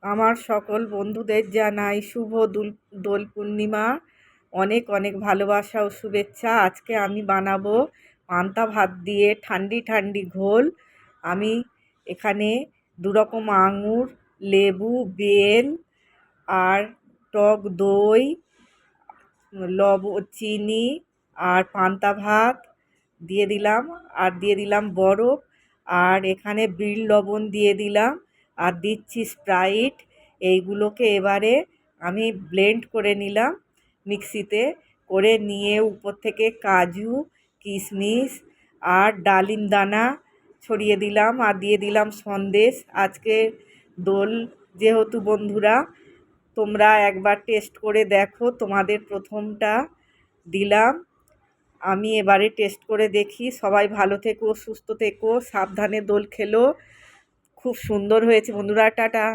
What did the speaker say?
আমার সকল বন্ধুদের জানাই শুভ দোল পূর্ণিমা। অনেক অনেক ভালোবাসা ও শুভেচ্ছা। আজকে আমি বানাবো পান্তা ভাত দিয়ে ঠান্ডি ঠান্ডি ঘোল। আমি এখানে দুরকম আঙুর, লেবু, বেল আর টক দই, চিনি আর পান্তা ভাত দিয়ে দিলাম, আর দিয়ে দিলাম বরফ, আর এখানে বিট লবণ দিয়ে দিলাম, আর দিচ্ছি স্প্রাইট। এইগুলোকে এবারে আমি ব্লেন্ড করে নিলাম মিক্সিতে করে নিয়ে উপর থেকে কাজু, কিশমিশ আর ডালিম দানা ছড়িয়ে দিলাম, আর দিয়ে দিলাম সন্দেশ। আজকে দোল যেহেতু বন্ধুরা, তোমরা একবার টেস্ট করে দেখো। তোমাদের প্রথমটা দিলাম, আমি এবারে টেস্ট করে দেখি। সবাই ভালো থেকো, সুস্থ থেকো, সাবধানে দোল খেলো। খুব সুন্দর হয়েছে বন্ধুরা, টাটা।